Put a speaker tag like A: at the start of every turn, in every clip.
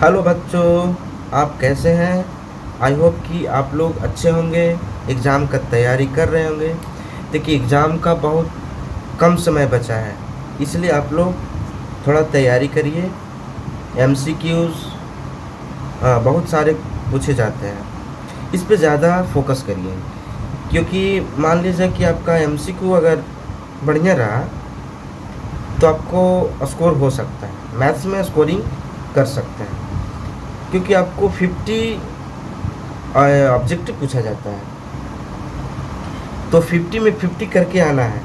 A: Hello बच्चों, आप कैसे हैं। आई होप कि आप लोग अच्छे होंगे, एग्ज़ाम का तैयारी कर रहे होंगे। देखिए, एग्ज़ाम का बहुत कम समय बचा है, इसलिए आप लोग थोड़ा तैयारी करिए। एमसीक्यूज़ बहुत सारे पूछे जाते हैं, इस पे ज़्यादा फोकस करिए। क्योंकि मान लीजिए कि आपका एमसीक्यू अगर बढ़िया रहा तो आपको स्कोर हो सकता है, मैथ्स में स्कोरिंग कर सकते हैं। क्योंकि आपको 50 ऑब्जेक्टिव पूछा जाता है, तो 50 में 50 करके आना है।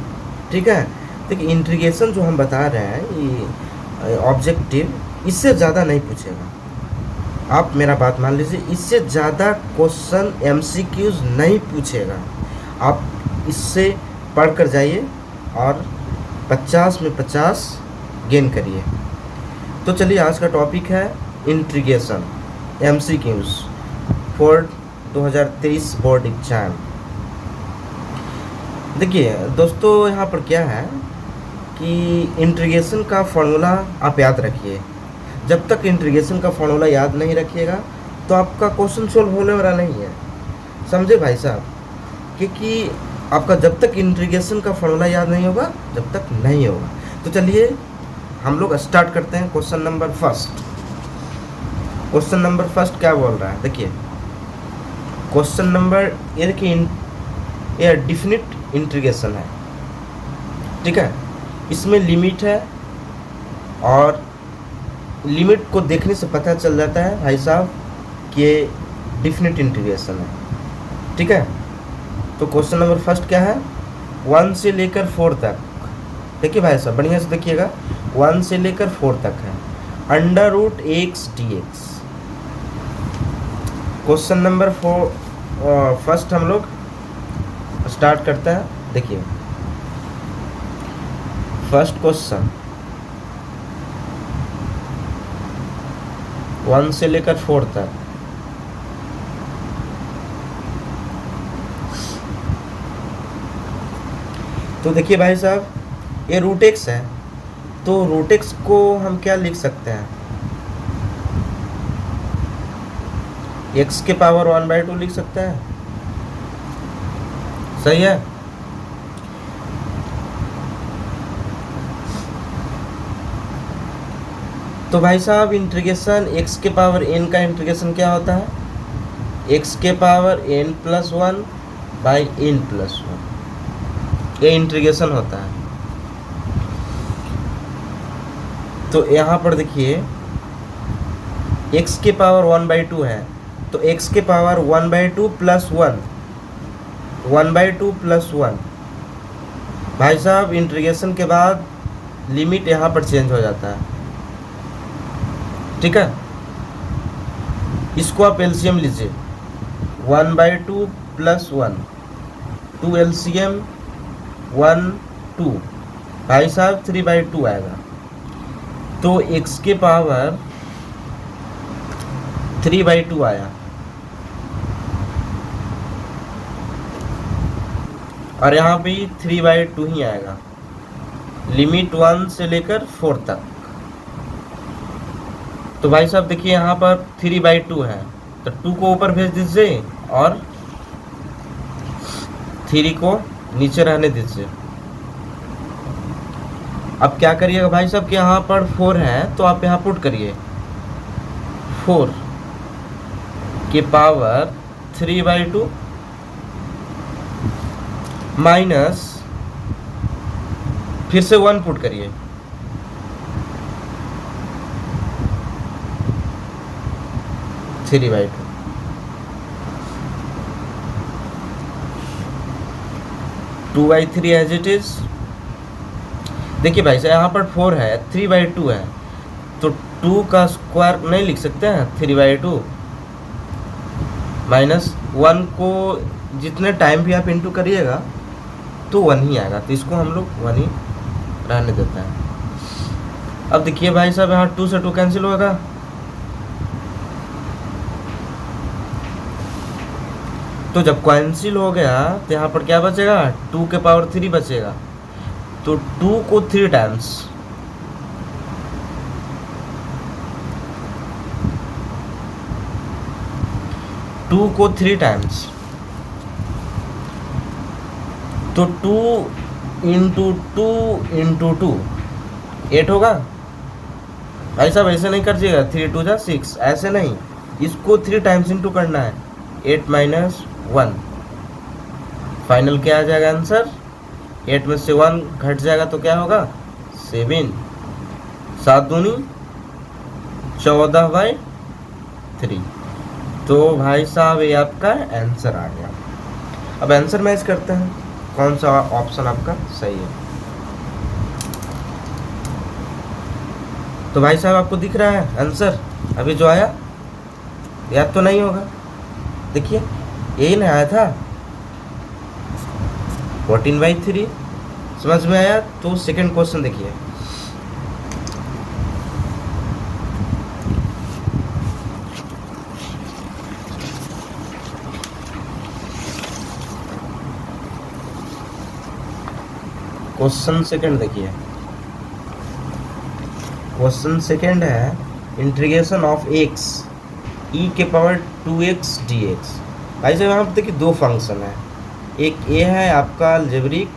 A: ठीक है। देखिए, इंट्रीगेशन जो हम बता रहे हैं, ये ऑब्जेक्टिव इससे ज़्यादा नहीं पूछेगा। आप मेरा बात मान लीजिए, इससे ज़्यादा क्वेश्चन एमसीक्यूज नहीं पूछेगा। आप इससे पढ़ कर जाइए और 50 में 50 गेन करिए। तो चलिए, आज का टॉपिक है integration MCQs for 2023 board exam. देखिए दोस्तों, यहाँ पर क्या है कि इंट्रीगेशन का फॉर्मूला आप याद रखिए। जब तक इंट्रीगेशन का फॉर्मूला याद नहीं रखिएगा तो आपका क्वेश्चन सोल्व होने वाला नहीं है, समझे भाई साहब। क्योंकि आपका जब तक इंट्रीगेशन का फॉर्मूला याद नहीं होगा, जब तक नहीं होगा। तो चलिए हम लोग स्टार्ट करते हैं। क्वेश्चन नंबर फर्स्ट क्या बोल रहा है, देखिए। क्वेश्चन नंबर ये डिफिनिट इंट्रीगेशन है, ठीक है। इसमें लिमिट है, और लिमिट को देखने से पता चल जाता है भाई साहब कि ये डिफिनिट इंटीग्रेशन है, ठीक है। तो क्वेश्चन नंबर फर्स्ट क्या है, 1 से लेकर 4 तक। देखिए भाई साहब, बढ़िया से देखिएगा, 1 से लेकर 4 तक है, under root x D x. Question number first हम लोग स्टार्ट करते हैं। देखिए फर्स्ट क्वेश्चन, 1 से लेकर 4 तक। तो देखिए भाई साहब, ये रूट एक्स है, तो रूट एक्स को हम क्या लिख सकते हैं, एक्स के पावर 1/2 लिख सकते हैं, सही है। तो भाई साहब, इंटीग्रेशन एक्स के पावर n का इंटीग्रेशन क्या होता है, एक्स के पावर n+1 बाई n+1, ये इंटीग्रेशन होता है। तो यहाँ पर देखिए, x के पावर 1/2 है, तो x के पावर 1/2 + 1, 1/2 + 1। भाई साहब, इंटीग्रेशन के बाद लिमिट यहाँ पर चेंज हो जाता है, ठीक है। इसको आप एलसीएम लीजिए, 1/2 + 1, 2 एलसीएम 1 2, भाई साहब 3/2 आएगा। तो x के पावर 3/2 आया, और यहाँ भी 3/2 ही आएगा, लिमिट 1 से लेकर 4 तक। तो भाई साहब देखिए, यहाँ पर 3/2 है, तो 2 को ऊपर भेज दीजिए और 3 को नीचे रहने दीजिए। अब क्या करिएगा भाई साहब कि यहाँ पर 4 है, तो आप यहाँ पुट करिए 4 के पावर 3/2 माइनस, फिर से 1 पुट करिए, three by two, 2/3 as it is. देखिए भाई साहब, यहाँ पर 4 है, 3/2 है, तो 2 का स्क्वायर नहीं लिख सकते हैं, 3/2 माइनस 1 को जितने टाइम भी आप इंटू करिएगा तो 1 ही आएगा, तो इसको हम लोग 1 ही रहने देते हैं। अब देखिए भाई साहब, यहाँ 2 से 2 कैंसिल होगा, तो जब कैंसिल हो गया तो यहाँ पर क्या बचेगा, 2 के पावर 3 बचेगा। तो 2 को 3 टाइम्स 2 को 3 टाइम्स, तो 2 इंटू 2 इंटू 2 8 होगा। भाई साहब ऐसे नहीं करिएगा, 3 2 जा 6, ऐसे नहीं, इसको 3 टाइम्स इंटू करना है। 8 माइनस 1, फाइनल क्या आ जाएगा आंसर? 8 में से 1 घट जाएगा तो क्या होगा? 7। 7 दूनी 14/3। तो भाई साहब ये आपका आंसर आ गया। अब आंसर मैच करते हैं, कौन सा ऑप्शन आपका सही है। तो भाई साहब आपको दिख रहा है आंसर अभी जो आया? याद तो नहीं होगा, देखिए यही ना आया था 14/3। समझ में आया? तो सेकंड क्वेश्चन देखिए, क्वेश्चन सेकंड देखिए। क्वेश्चन सेकंड है इंटीग्रेशन ऑफ x e के पावर 2x dx। भाई साहब यहाँ पर देखिए दो फंक्शन है, एक ये है आपका अलजेब्रिक।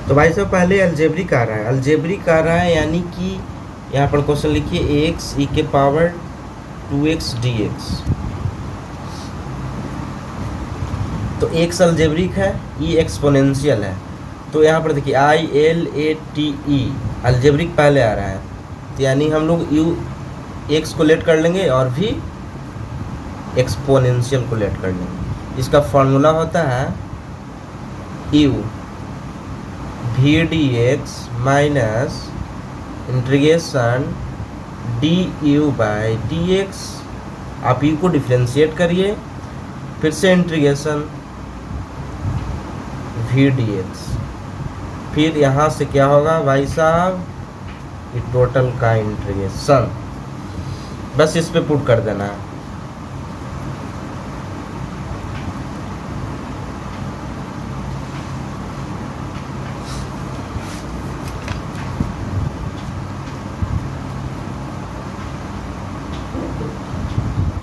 A: तो भाई साहब पहले अलजेब्रिक आ रहा है, अलजेब्रिक आ रहा है यानी कि यहाँ पर क्वेश्चन लिखिए x e के पावर 2x dx। तो x अलजेब्रिक है, e एक्सपोनेंशियल है। तो यहाँ पर देखिए ILATE अलजेब्रिक पहले आ रहा है, तो यानी हम लोग u x को लेट कर लेंगे और भी एक्सपोनेंशियल को लेट कर लेंगे। इसका फॉर्मूला होता है u v dx minus integration du/dx। आप u को डिफ्रेंशिएट करिए, फिर से इंटीग्रेशन v dx, फिर यहाँ से क्या होगा भाई साहब? ये टोटल का इंटीग्रेशन, बस इस पे पुट कर देना है।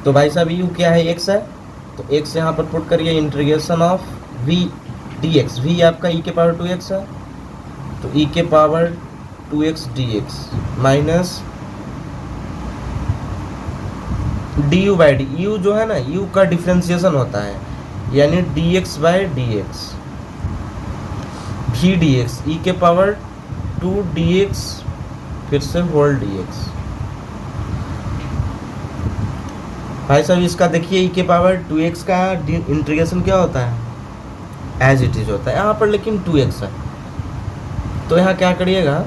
A: तो भाई साहब u क्या है? x है, तो x यहाँ पर पुट करिए, integration of v dx। v आपका e के पावर 2x है, तो e के power 2x dx minus du/d। u जो है ना, u का डिफ्रेंशिएशन होता है, यानी dx/dx v dx e के पावर 2 dx फिर से होल dx। भाई साहब इसका देखिए e के पावर 2x का इंटीग्रेशन क्या होता है? एज इट इज होता है यहाँ पर, लेकिन 2x है, तो यहाँ क्या करिएगा,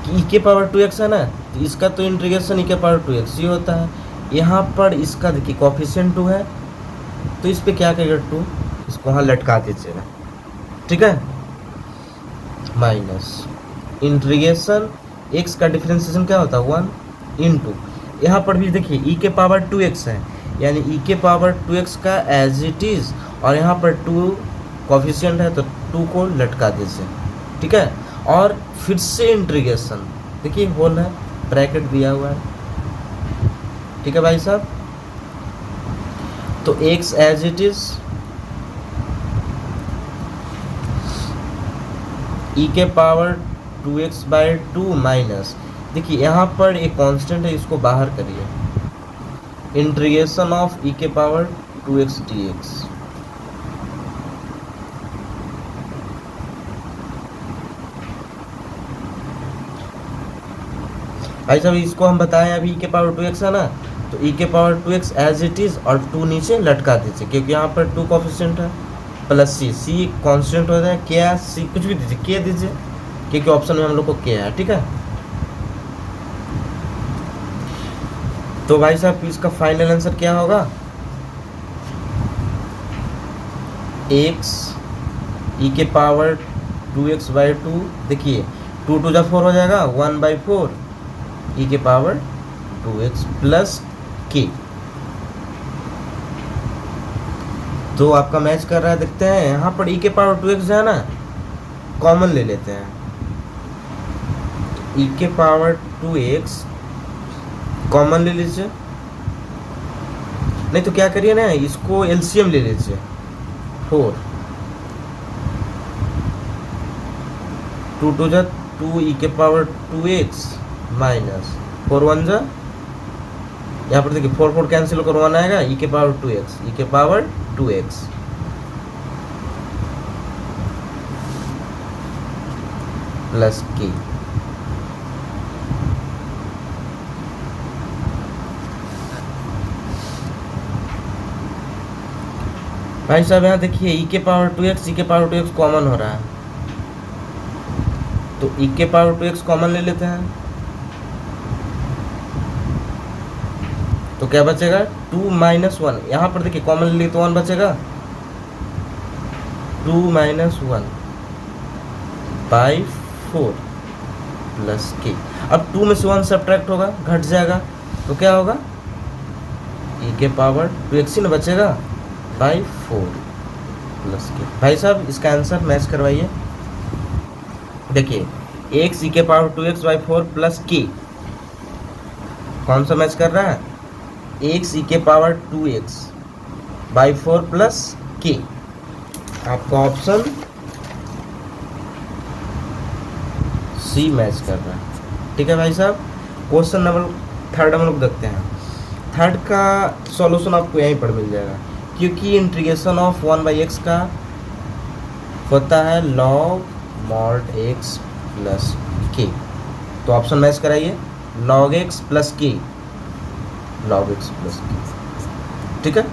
A: कि e के पावर 2x है ना, तो इसका तो इंटीग्रेशन e के पावर 2x ही होता है। यहाँ पर इसका देखिए कोफिशिएंट 2 है, तो इस पे क्या करेगा 2, इसको वहाँ लटका दीजिएगा, ठीक है। माइनस इंटीग्रेशन x का डिफरेंशिएशन क्या होता है? 1 इंटू, यहाँ पर भी देखिए e के पावर 2x है, यानी e के पावर 2x का एज इट इज़, और यहाँ पर 2 कोफिशिएंट है तो 2 को लटका दीजिए, ठीक है। और फिर से इंटीग्रेशन, देखिए होल है, ब्रैकेट दिया हुआ है, ठीक है भाई साहब। तो x as it is e के पावर 2x/2 माइनस, देखिए यहाँ पर एक कांस्टेंट है, इसको बाहर करिए, इंटीग्रेशन ऑफ e के पावर 2x dx। भाई साहब इसको हम बताएं अभी e के पावर 2x है ना, तो e के power 2x as it is और 2 नीचे लटका दीजिए, क्योंकि यहाँ पर 2 कोफिशिएंट है, प्लस c कांस्टेंट हो जाए, क्या c कुछ भी दीजिए, k दीजिए, क्योंकि ऑप्शन में हम लोग को k है, ठीक है। तो भाई साहब इसका फाइनल आंसर क्या होगा? x e के पावर 2x/2, देखिए 2 2 जा 4 हो जाएगा, 1/4 e के पावर 2x प्लस k। तो आपका मैच कर रहा है, देखते हैं यहाँ पर e के पावर 2x जो है ना, कॉमन ले लेते हैं, ई के पावर 2x कॉमन ले लीजिए, नहीं तो क्या करिए ना, इसको एलसीएम ले लीजिए 4, 2 टू जा 2 ई के पावर 2x माइनस 4 1 जा, यहाँ पर देखिए 4 4 कैंसिल होकर 1 आएगा, ई के पावर 2x, ई के पावर 2x प्लस की। भाई साहब यहाँ देखिए ई के पावर 2x, ई के पावर 2x कॉमन हो रहा है, तो ई के पावर 2x कॉमन ले लेते हैं, तो क्या बचेगा 2 माइनस 1, यहाँ पर देखिए कॉमन ले लिए तो 1 बचेगा, 2 माइनस 1 बाई 4 प्लस के। अब 2 में से 1 सब्ट्रैक्ट होगा, घट जाएगा, तो क्या होगा ई के पावर 2x ही ना बचेगा बाई 4 प्लस के। भाई साहब इसका आंसर मैच करवाइए। देखिए एक्स ई के पावर 2x बाई 4 प्लस के, कौन सा मैच कर रहा है, एक्स ई के पावर 2x बाई 4 प्लस के। आपका ऑप्शन सी मैच कर रहा है। ठीक है भाई साहब, क्वेश्चन नंबर 3 हम लोग देखते हैं। 3 का सॉल्यूशन आपको यहीं पर मिल जाएगा, क्योंकि इंटीग्रेशन ऑफ 1/x का होता है log mod x प्लस के, तो ऑप्शन मैच कराइए log x प्लस के, log x प्लस के। ठीक है,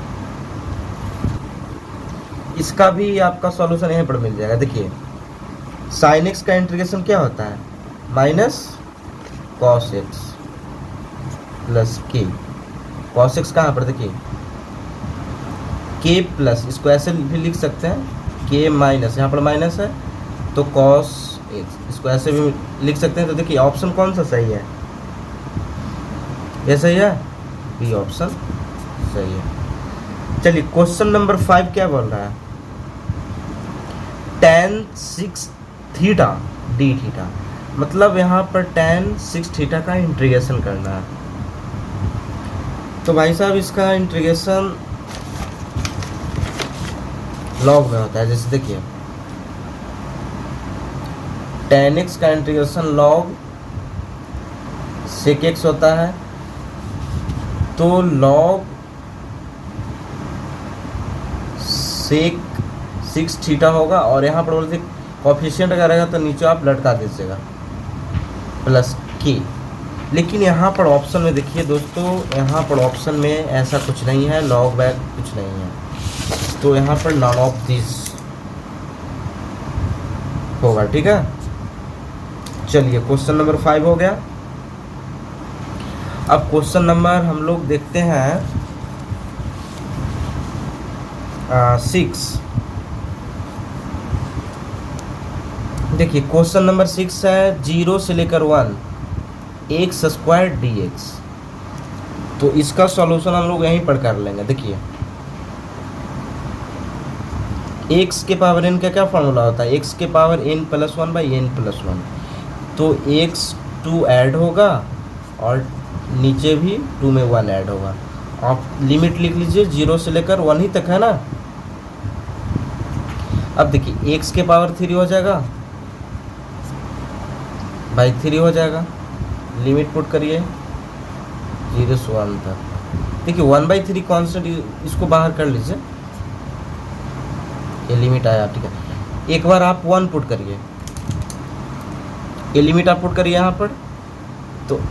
A: इसका भी आपका सॉल्यूशन यहीं पर मिल जाएगा। देखिए sin x का इंटीग्रेशन क्या होता है, माइनस cos x प्लस के। cos x कहाँ पर देखिए k प्लस, इसको ऐसे भी लिख सकते हैं k माइनस, यहाँ पर माइनस है तो cos x, इसको ऐसे भी लिख सकते हैं। तो देखिए ऑप्शन कौन सा सही है, ये सही है, बी ऑप्शन सही है। चलिए क्वेश्चन नंबर 5 क्या बोल रहा है, tan 6 थीटा डी थीटा, मतलब यहाँ पर tan 6 थीटा का इंटीग्रेशन करना है। तो भाई साहब इसका इंटीग्रेशन लॉग में होता है, जैसे देखिए tan x का इंटीग्रेशन log sec x होता है, तो log sec 6 थीटा होगा, और यहाँ पर बोलते कॉफिशिएंट अगर रहेगा तो नीचे आप लटका दीजिएगा प्लस के। लेकिन यहाँ पर ऑप्शन में देखिए दोस्तों, यहाँ पर ऑप्शन में ऐसा कुछ नहीं है, log बैक कुछ नहीं है, तो यहाँ पर नॉन ऑफ दिस होगा। ठीक है, चलिए क्वेश्चन नंबर 5 हो गया। अब क्वेश्चन नंबर हम लोग देखते हैं 6। देखिए क्वेश्चन नंबर 6 है 0 से लेकर 1 एक्स स्क्वायर डी एक्स, तो इसका सॉल्यूशन हम लोग यहीं पर कर लेंगे। देखिए एक्स के पावर एन का क्या फॉर्मूला होता है, एक्स के power N plus 1 by N plus 1, तो एक्स 2 ऐड होगा और नीचे भी 2 में 1 ऐड होगा। आप लिमिट लिख लीजिए 0 से लेकर 1 ही तक है ना। अब देखिए एक्स के पावर 3 हो जाएगा बाई 3 हो जाएगा, लिमिट पुट करिए 0 से 1 तक। देखिए 1/3 कॉन्स्टेंट, इसको बाहर कर लीजिए, ये लिमिट आया। ठीक है, एक बार आप 1 पुट करिए, ये लिमिट आप पुट करिए यहाँ पर, तो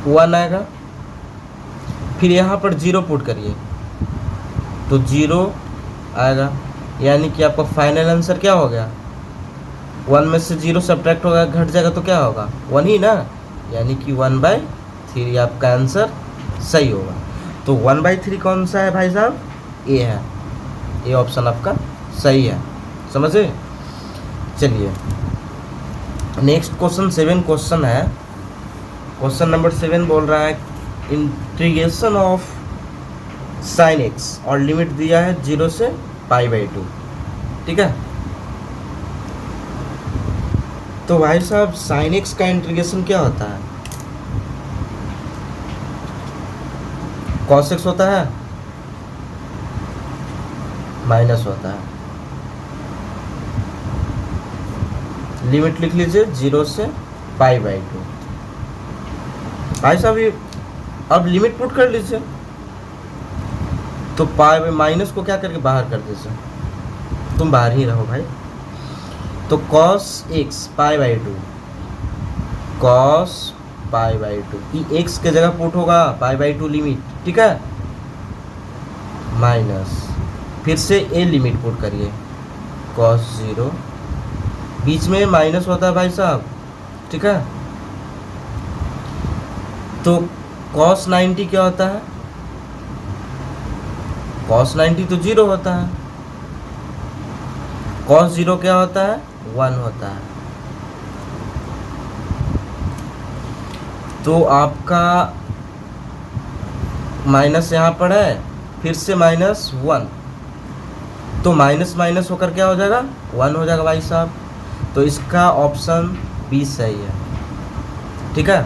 A: 1 आएगा। फिर यहाँ पर 0 पुट करिए तो 0 आएगा, यानी कि आपका फाइनल आंसर क्या हो गया, 1 में से 0 सब्ट्रैक्ट होगा, घट जाएगा तो क्या होगा 1 ही ना, यानी कि 1/3 आपका आंसर सही होगा। तो 1/3 कौन सा है भाई साहब, ए है, ये ऑप्शन आपका सही है, समझे। चलिए नेक्स्ट क्वेश्चन 7 क्वेश्चन है। क्वेश्चन नंबर 7 बोल रहा है इंटीग्रेशन ऑफ साइन एक्स, और लिमिट दिया है 0 से π/2। ठीक है, तो भाई साहब साइन एक्स का इंटीग्रेशन क्या होता है? कॉस एक्स होता है, माइनस होता है। लिमिट लिख लीजिए 0 से π/2। भाई साहब ये अब लिमिट पुट कर लीजिए, तो पाई में माइनस को क्या करके बाहर कर दीजिए, तुम बाहर ही रहो भाई। तो cos x π/2, cos π/2 ई x के जगह पुट होगा π/2 लिमिट, ठीक है, माइनस फिर से a लिमिट पुट करिए cos 0, बीच में माइनस होता है भाई साहब, ठीक है। तो cos 90 क्या होता है? cos 90 तो 0 होता है। cos 0 क्या होता है? 1 होता है। तो आपका माइनस यहाँ पर है, फिर से -1, तो माइनस माइनस होकर क्या हो जाएगा? 1 हो जाएगा भाई साहब। तो इसका ऑप्शन बी सही है, ठीक है।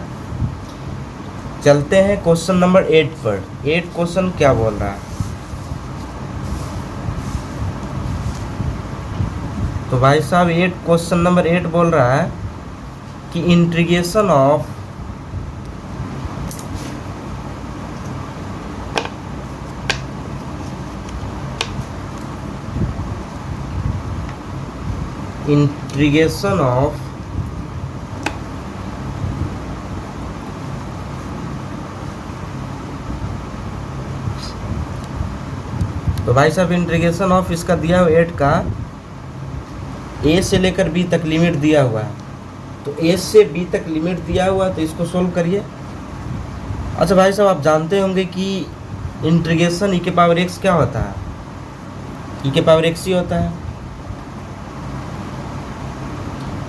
A: चलते हैं क्वेश्चन नंबर 8 पर। 8 क्वेश्चन क्या बोल रहा है? तो भाई साहब क्वेश्चन नंबर 8 बोल रहा है कि इंटीग्रेशन ऑफ तो भाई साहब इंटीग्रेशन ऑफ इसका दिया हुआ 8 का ए से लेकर बी तक लिमिट दिया हुआ है। तो ए से बी तक लिमिट दिया हुआ है, तो इसको सोल्व करिए। अच्छा भाई साहब आप जानते होंगे कि इंटीग्रेशन ई के पावर एक्स क्या होता है? ई के पावर एक्स ही होता है।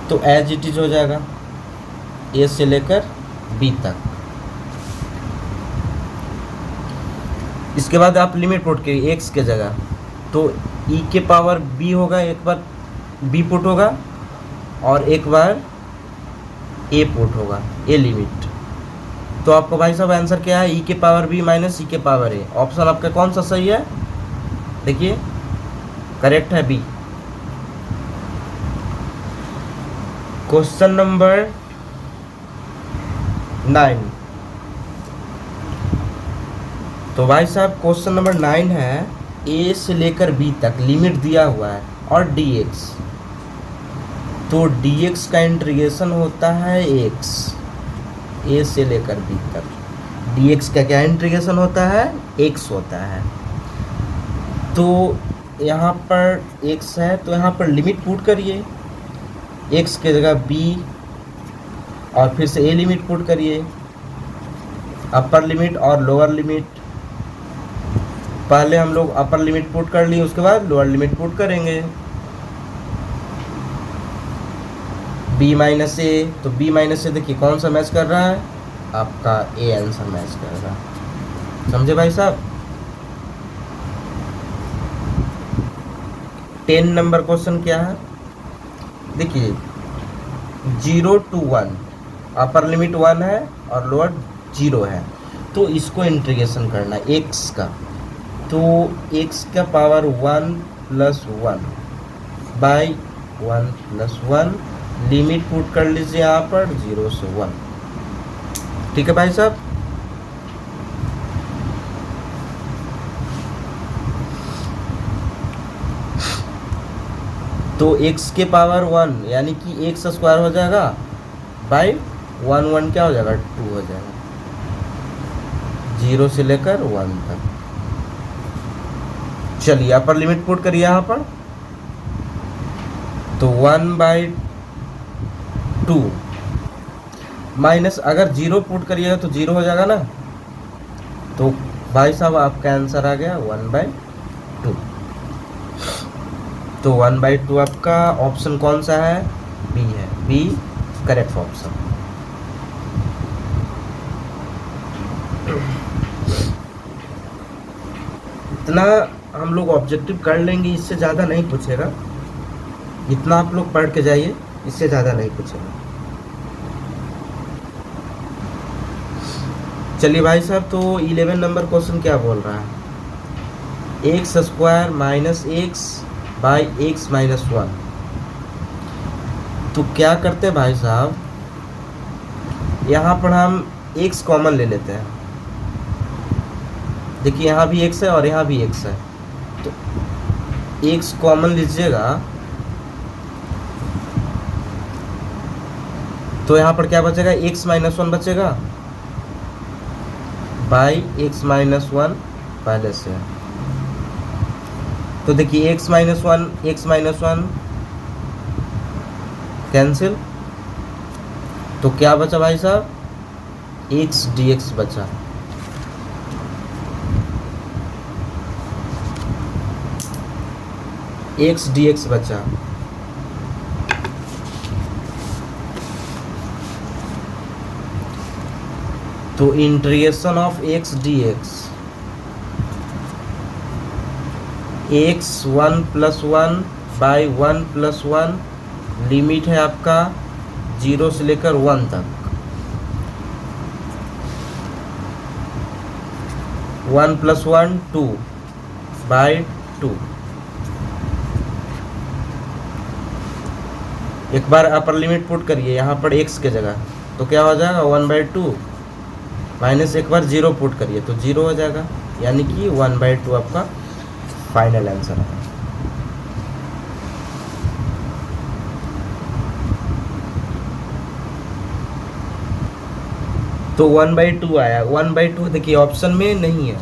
A: तो एज इट इज हो जाएगा ए से लेकर बी तक। इसके बाद आप लिमिट पुट करिए एक्स के जगह, तो ई के पावर बी होगा, एक बार बी पुट होगा और एक बार ए पुट होगा, ए लिमिट। तो आपको भाई साहब आंसर क्या है? ई के पावर बी माइनस ई के पावर ए। ऑप्शन आपका कौन सा सही है? देखिए करेक्ट है बी। Question number 9। तो भाई साहब क्वेश्चन नंबर 9 है, ए से लेकर बी तक लिमिट दिया हुआ है और dx। तो dx का इंटीग्रेशन होता है x, ए से लेकर बी तक। dx का क्या इंटीग्रेशन होता है? x होता है। तो यहाँ पर x है, तो यहाँ पर लिमिट पुट करिए, x के जगह b और फिर से a लिमिट पुट करिए, अपर लिमिट और लोअर लिमिट। पहले हम लोग अपर लिमिट पुट कर लिए, उसके बाद लोअर लिमिट पुट करेंगे। b माइनस ए, तो b माइनस ए देखिए कौन सा मैच कर रहा है? आपका ए आंसर मैच कर रहा है। समझे भाई साहब? 10 नंबर क्वेश्चन क्या है? देखिए 0 to 1, अपर लिमिट 1 है और लोअर 0 है। तो इसको इंटीग्रेशन करना है x का। तो x का पावर 1 + 1 बाई 1 + 1, लिमिट पुट कर लीजिए यहाँ पर 0 से 1, ठीक है भाई साहब। तो x के पावर 1 यानी कि x² हो जाएगा बाई 1 1 क्या हो जाएगा? 2 हो जाएगा, 0 से लेकर 1 तक। चलिए अपर लिमिट पुट करिए यहाँ पर, तो 1/2 माइनस, अगर 0 पुट करिएगा तो 0 हो जाएगा ना। तो भाई साहब आपका आंसर आ गया 1/2। तो 1/2 आपका ऑप्शन कौन सा है? बी है, बी करेक्ट ऑप्शन। इतना हम लोग ऑब्जेक्टिव कर लेंगे, इससे ज़्यादा नहीं पूछेगा। इतना आप लोग पढ़ के जाइए। इससे ज़्यादा नहीं पूछेगा। चलिए भाई साहब, तो 11 नंबर क्वेश्चन क्या बोल रहा है, x square minus x by x minus one. तो क्या करते हैं भाई साहब, यहाँ पर हम एक्स कॉमन ले लेते हैं। देखिए यहाँ भी एक्स है और यहाँ भी एक्स है, तो एक्स कॉमन लीजिएगा, तो यहाँ पर क्या बचेगा, एक्स माइनस वन बचेगा बाई एक्स माइनस वन पहले से है। तो देखिए एक्स माइनस वन कैंसिल, तो क्या बचा भाई साहब, एक्स डी एक्स बचा। एक्स डी एक्स बचा। तो integration of x D x, x one plus one by one plus one, limit है आपका 0 से लेकर 1 तक, 1 प्लस 1 2 बाई 2। एक बार अपर लिमिट पुट करिए यहाँ पर x के जगह, तो क्या हो जाएगा 1/2 माइनस एक बार 0 पुट करिए तो 0 हो जाएगा, यानी कि 1/2 आपका फाइनल आंसर है। तो 1/2 आया। 1/2 देखिए ऑप्शन में नहीं है,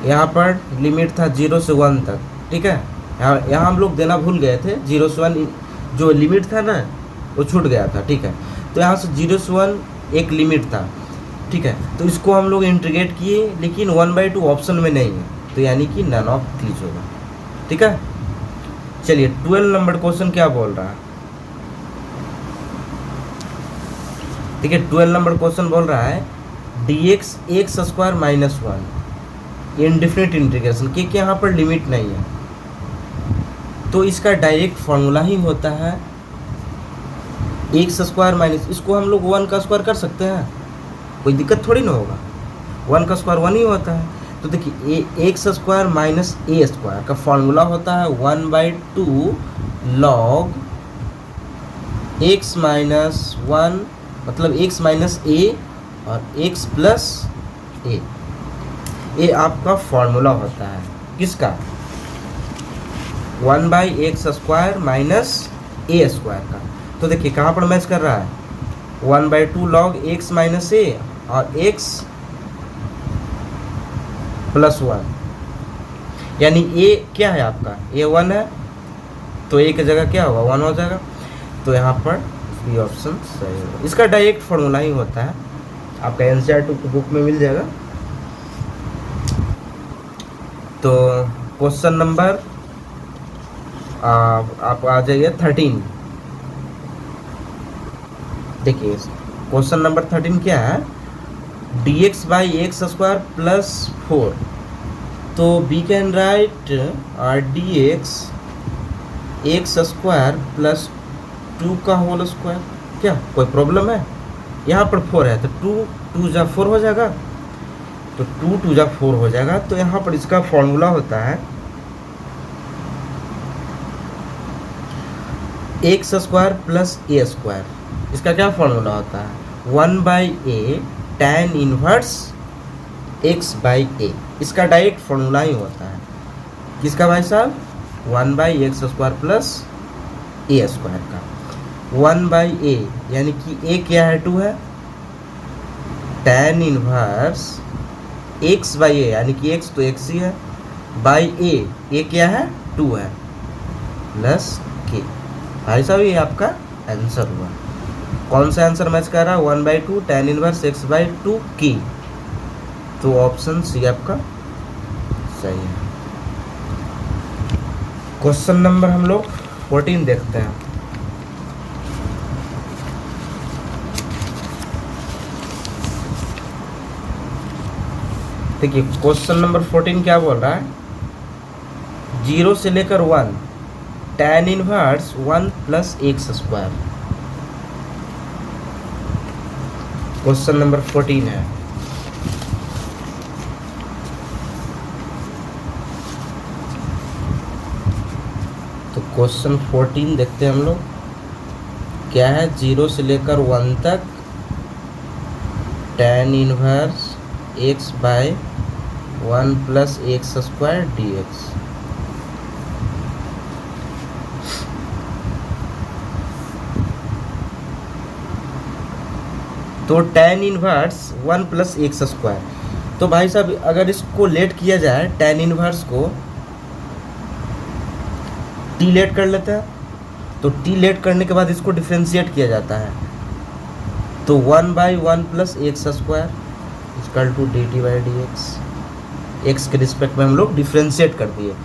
A: यहाँ पर लिमिट था 0 से 1 तक, ठीक है। यहाँ हम लोग देना भूल गए थे, 0 से 1 जो लिमिट था ना वो छूट गया था, ठीक है। तो यहाँ से 0 से 1 एक लिमिट था, ठीक है। तो इसको हम लोग इंटीग्रेट किए, लेकिन 1/2 ऑप्शन में नहीं है, तो यानी कि नन ऑफ दीज होगा, ठीक है। चलिए 12 नंबर क्वेश्चन क्या बोल रहा है, ठीक है। 12 नंबर क्वेश्चन बोल रहा है dx x square minus 1 indefinite integration, क्योंकि यहाँ पर लिमिट नहीं है, तो इसका डायरेक्ट फॉर्मूला ही होता है एक्स स्क्वायर माइनस, इसको हम लोग 1 का स्क्वायर कर सकते हैं, कोई दिक्कत थोड़ी ना होगा, 1 का स्क्वायर 1 ही होता है। तो देखिए एक्स स्क्वायर माइनस ए स्क्वायर का फॉर्मूला होता है 1/2 लॉग एक्स माइनस 1, मतलब एक्स माइनस ए और एक्स प्लस ए, ये आपका फॉर्मूला होता है किसका, 1/x स्क्वायर माइनस ए स्क्वायर का। तो देखिए कहाँ पर मैच कर रहा है, 1/2 लॉग एक्स माइनस ए और एक्स प्लस 1, यानी ए क्या है आपका, ए 1 है, तो ए की जगह क्या होगा 1 हो जाएगा, तो यहाँ पर बी ऑप्शन सही होगा। इसका डायरेक्ट फॉर्मूला ही होता है, आपका एनसीईआरटी की बुक में मिल जाएगा। तो क्वेश्चन नंबर आप आ जाइए 13। देखिए क्वेश्चन नंबर 13 क्या है, dx by x square plus 4, तो we can write dx x square plus 2 का होल स्क्वायर, क्या कोई प्रॉब्लम है, यहाँ पर 4 है तो 2 जा 4 हो जाएगा, तो 2 जा 4 हो जाएगा। तो यहाँ पर इसका फॉर्मूला होता है x square plus a square, इसका क्या फॉर्मूला होता है 1/a tan inverse x by a, इसका डायरेक्ट फॉर्मूला ही होता है किसका भाई साहब, 1/x square plus a square का। 1/a यानी कि a क्या है 2 है, tan इनवर्स x बाई ए, यानी कि x तो x ही है, बाई ए क्या है 2 है, प्लस k। भाई साहब ये आपका आंसर हुआ। कौन सा आंसर मैच कर रहा है, 1/2 tan इनवर्स x/2 की, तो ऑप्शन सी आपका सही है। क्वेश्चन नंबर हम लोग 14 देखते हैं। देखिए क्वेश्चन नंबर 14 क्या बोल रहा है, 0 से लेकर 1 tan inverse 1 plus x square. Question number 14 है। तो क्वेश्चन 14 देखते हैं हम लोग, क्या है। 0 से लेकर 1 तक tan inverse x by 1 plus x square D x. तो tan inverse 1 plus x square. तो भाई साहब अगर इसको लेट किया जाए, tan इनवर्स को t लेट कर लेते हैं, तो t लेट करने के बाद इसको डिफ्रेंशिएट किया जाता है। तो 1 by 1 plus x square equal to D T by D x. X के रिस्पेक्ट में हम लोग डिफ्रेंशिएट कर दिए।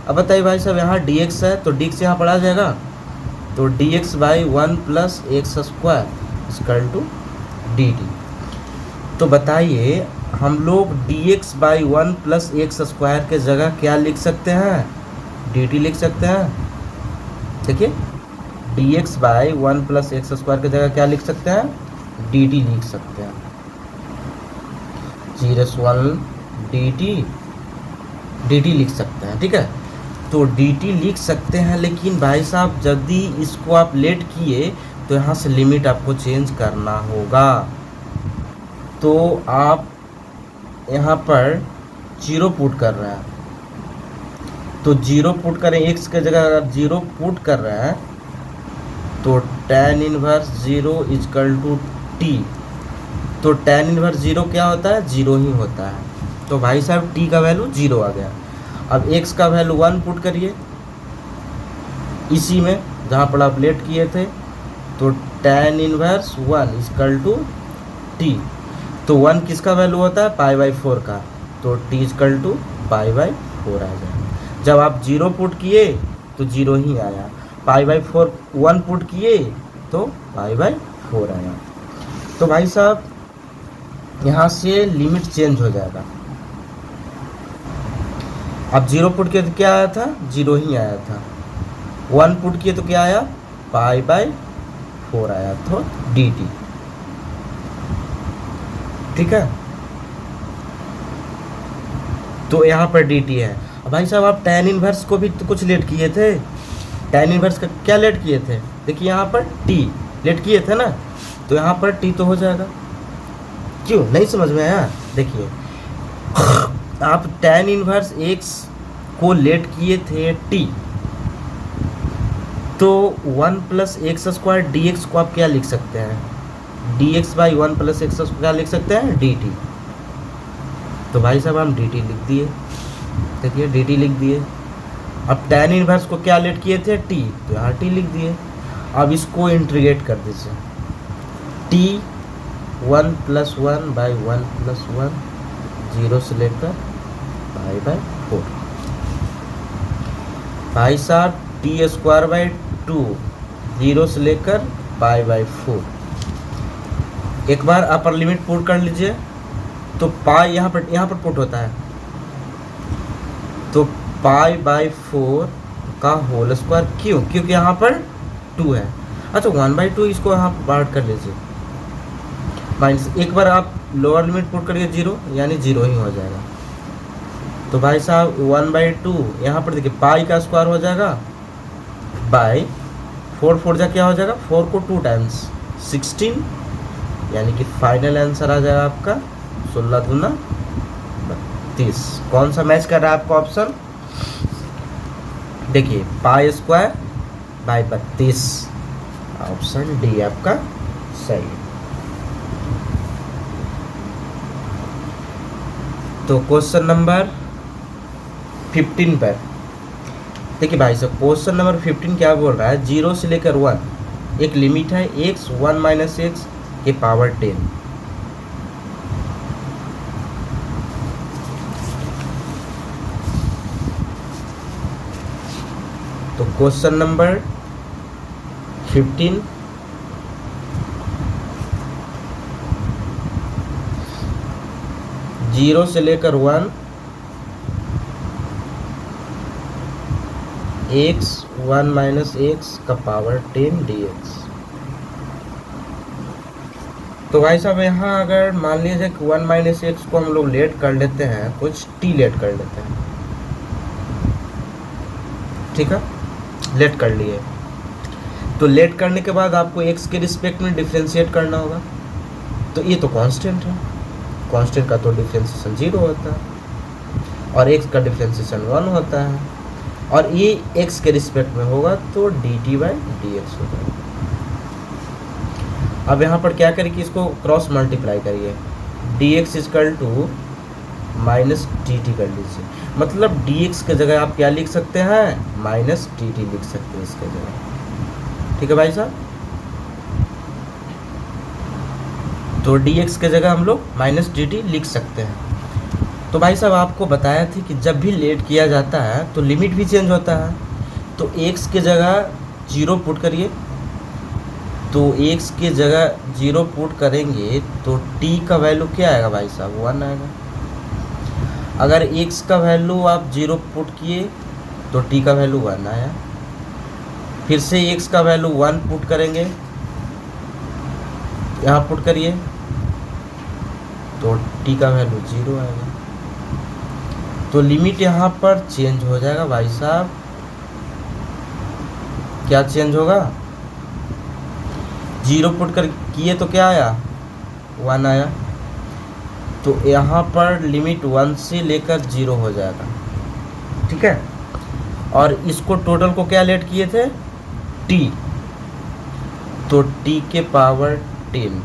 A: अब बताइए भाई साहब, यहाँ डी एक्स है तो डी एक्स यहाँ पर आ जाएगा, तो D x by 1 plus x square equal to D T. तो बताइए हम लोग D x by 1 plus x square के जगह क्या लिख सकते हैं, डी टी लिख सकते हैं। देखिए D x by 1 plus x square की जगह क्या लिख सकते हैं, डी टी लिख सकते हैं। 0 डी टी लिख सकते हैं, ठीक है। तो डी टी लिख सकते हैं, लेकिन भाई साहब यदि इसको आप लेट किए तो यहाँ से लिमिट आपको चेंज करना होगा। तो आप यहाँ पर 0 पुट कर रहे हैं, तो 0 पुट करें, एक्स के जगह अगर 0 पुट कर रहे हैं तो tan inverse 0 equal to T. तो tan इनवर्स 0 क्या होता है, 0 ही होता है। तो भाई साहब t का वैल्यू 0 आ गया। अब x का वैल्यू 1 पुट करिए इसी में जहाँ पर आप लेट किए थे, तो tan inverse 1 equal to T. तो 1 किसका वैल्यू होता है, पाई बाई 4 का, तो t equal to pi by 4 आ जाएगा। जब आप 0 पुट किए तो 0 ही आया, पाई बाई 4 1 पुट किए तो पाई बाई 4 आया। तो भाई साहब यहाँ से लिमिट चेंज हो जाएगा। अब 0 पुट किए तो क्या आया था, 0 ही आया था। 1 पुट किए तो क्या आया, पाई बाई 4 आया, तो डी टी, ठीक है। तो यहाँ पर डी टी है। अब भाई साहब आप tan इनवर्स को भी तो कुछ लेट किए थे, tan इनवर्स का क्या लेट किए थे, देखिए यहाँ पर t लेट किए थे ना, तो यहाँ पर t तो हो जाएगा। क्यों नहीं समझ में आया, देखिए आप tan इनवर्स x को लेट किए थे t, तो 1 plus x square D x को आप क्या लिख सकते हैं, D x by 1 plus x को क्या लिख सकते हैं, डी टी। तो भाई साहब हम डी टी लिख दिए, देखिए डी टी लिख दिए। अब tan इनवर्स को क्या लेट किए थे, t, तो यहाँ t लिख दिए। अब इसको इंटीग्रेट कर दीजिए, t 1 प्लस 1 बाई 1 प्लस 1 0 से लेकर पाई बाई 4। भाई साहब टी स्क्वायर बाई 2 0 से लेकर पाई बाई 4। एक बार अपर लिमिट पुट कर लीजिए, तो पाई यहाँ पर पुट होता है, तो पाई बाई 4 का होल स्क्वायर। क्यों, क्योंकि यहाँ पर 2 है। अच्छा 1/2 इसको यहाँ बाहर कर लीजिए, माइनस एक बार आप लोअर लिमिट पुट करिए 0, यानी 0 ही हो जाएगा। तो भाई साहब 1/2 यहाँ पर देखिए पाई का स्क्वायर हो जाएगा बाई 4 जा क्या हो जाएगा, 4 को 2 टाइम्स 16, यानी कि फाइनल आंसर आ जाएगा आपका 16 दूना 32। कौन सा मैच कर रहा है आपका ऑप्शन, देखिए pi square by 32, option D आपका सही है। तो क्वेश्चन नंबर 15 पर देखिए भाई साहब, क्वेश्चन नंबर 15 क्या बोल रहा है, 0 से लेकर 1 एक लिमिट है x 1 माइनस एक्स के पावर 10। तो क्वेश्चन नंबर 15 0 से लेकर 1 एक्स 1 माइनस एक्स का पावर 10 dx। तो भाई साहब यहाँ अगर मान लीजिए कि 1 माइनस एक्स को हम लोग लेट कर लेते हैं, कुछ टी लेट कर लेते हैं, ठीक है, लेट कर लिए। तो लेट करने के बाद आपको एक्स के रिस्पेक्ट में डिफ्रेंशिएट करना होगा। तो ये तो कांस्टेंट है, कांस्टेंट का तो डिफ्रेंशिएशन 0 होता है और एक्स का डिफ्रेंशिएशन 1 होता है, और ये एक्स के रिस्पेक्ट में होगा तो D T by D x हो जाएगा। अब यहाँ पर क्या करिए कि इसको क्रॉस मल्टीप्लाई करिए, D x equal to minus T T कर लीजिए। मतलब डी एक्स के जगह आप क्या लिख सकते हैं, माइनस टी टी लिख सकते हैं इसके जगह, ठीक है भाई साहब। तो डी एक्स के जगह हम लोग माइनस टी टी लिख सकते हैं। तो भाई साहब आपको बताया थी कि जब भी लेट किया जाता है तो लिमिट भी चेंज होता है। तो एक्स के जगह 0 पुट करिए, तो एक्स के जगह 0 पुट करेंगे तो टी का वैल्यू क्या आएगा भाई साहब, 1 आएगा। अगर एक्स का वैल्यू आप 0 पुट किए तो टी का वैल्यू 1 आया। फिर से एक्स का वैल्यू 1 पुट करेंगे, यहाँ पुट करिए तो टी का वैल्यू 0 आएगा। तो लिमिट यहाँ पर चेंज हो जाएगा भाई साहब, क्या चेंज होगा, 0 पुट कर किए तो क्या आया, 1 आया। तो यहाँ पर लिमिट 1 से लेकर 0 हो जाएगा, ठीक है। और इसको टोटल को क्या लेट किए थे, t, तो t के पावर 10,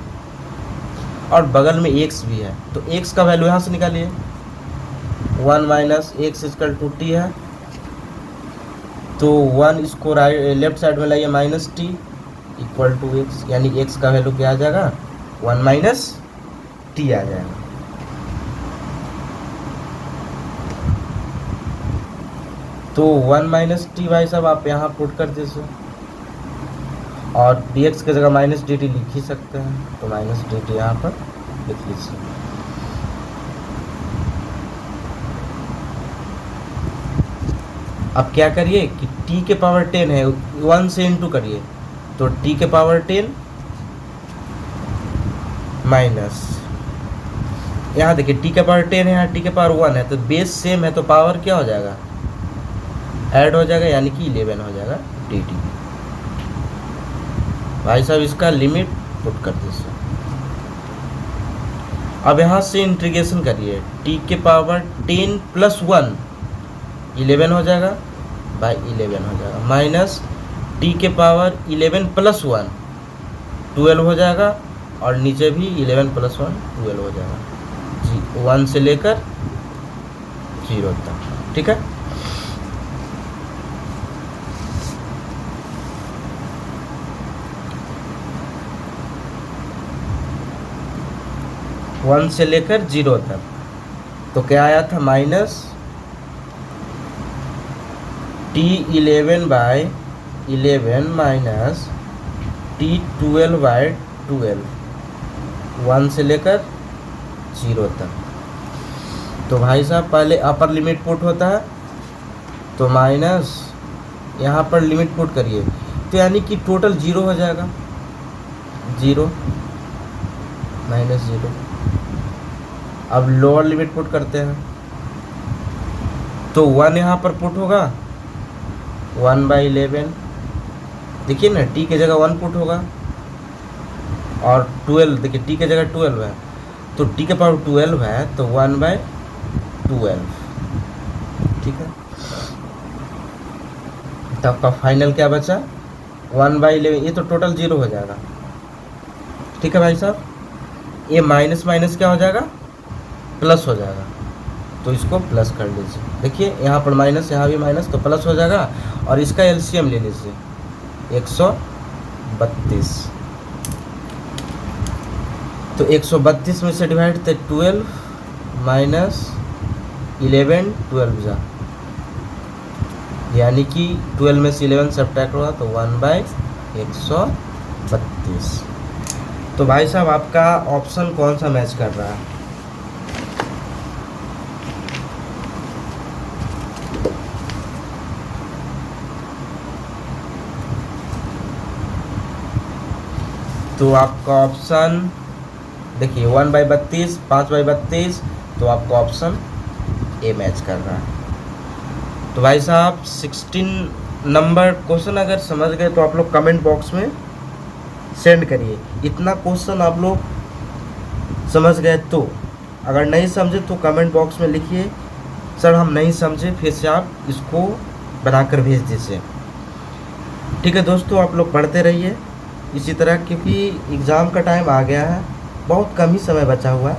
A: और बगल में x भी है तो x का वैल्यू यहाँ से निकालिए, 1 minus x equal to T है, तो 1 इसको लेफ्ट साइड में लाइए, minus T equal to x, यानी x का वैल्यू क्या आ जाएगा, 1 माइनस टी आ जाएगा। तो 1 माइनस टी भाई साहब आप यहाँ पुट कर दीजिए, और dx की जगह माइनस डी टी लिख ही सकते हैं, तो माइनस डी टी यहाँ पर लिख लीजिए। अब क्या करिए कि t के पावर 10 है, 1 से इंटू करिए, तो t के पावर 10 माइनस, यहाँ देखिए t के पावर 10 है, यहाँ t के पावर 1 है, तो बेस सेम है तो पावर क्या हो जाएगा, ऐड हो जाएगा, यानी कि 11 हो जाएगा dt। भाई साहब इसका लिमिट पुट कर दीजिए। अब यहाँ से इंटीग्रेशन करिए, t के पावर 10 प्लस 1 11 हो जाएगा, बाई 11 हो जाएगा, माइनस t के पावर 11 प्लस 1 12 हो जाएगा, और नीचे भी 11 प्लस 1 12 हो जाएगा जी, 1 से लेकर 0 तक, ठीक है। वन से लेकर 0 तक, तो क्या आया था, minus t11 by 11 minus t12 by 12, 1 से लेकर 0 तक। तो भाई साहब पहले अपर लिमिट पुट होता है, तो माइनस यहाँ पर लिमिट पुट करिए, तो यानी कि टोटल 0 हो जाएगा, 0 माइनस 0। अब लोअर लिमिट पुट करते हैं, तो 1 यहाँ पर पुट होगा, 1 बाई 11, देखिए ना t के जगह 1 पुट होगा, और 12 देखिए t के जगह 12 है, तो t के पावर 12 है तो 1 बाई 12, ठीक है। तो आपका फाइनल क्या बचा, 1 बाई 11, ये तो टोटल 0 हो जाएगा, ठीक है भाई साहब। ये माइनस माइनस क्या हो जाएगा, प्लस हो जाएगा, तो इसको प्लस कर लीजिए, देखिए यहाँ पर माइनस, यहाँ भी माइनस, तो प्लस हो जाएगा, और इसका एलसीएम ले लीजिए 132, तो 132 में से डिवाइड थे 12 माइनस 11, 12 जा, यानी कि 12 में से 11 सब्ट्रैक्ट होगा तो 1 बाई 132। तो भाई साहब आपका ऑप्शन कौन सा मैच कर रहा है, तो आपका ऑप्शन देखिए 1/32, 5/32, तो आपका ऑप्शन ए मैच कर रहा है। तो भाई साहब 16 नंबर क्वेश्चन अगर समझ गए तो आप लोग कमेंट बॉक्स में सेंड करिए। इतना क्वेश्चन आप लोग समझ गए तो, अगर नहीं समझे तो कमेंट बॉक्स में लिखिए सर हम नहीं समझे, फिर से आप इसको बनाकर भेज दीजिए। ठीक है दोस्तों, आप लोग पढ़ते रहिए इसी तरह, क्योंकि एग्ज़ाम का टाइम आ गया है, बहुत कम ही समय बचा हुआ है।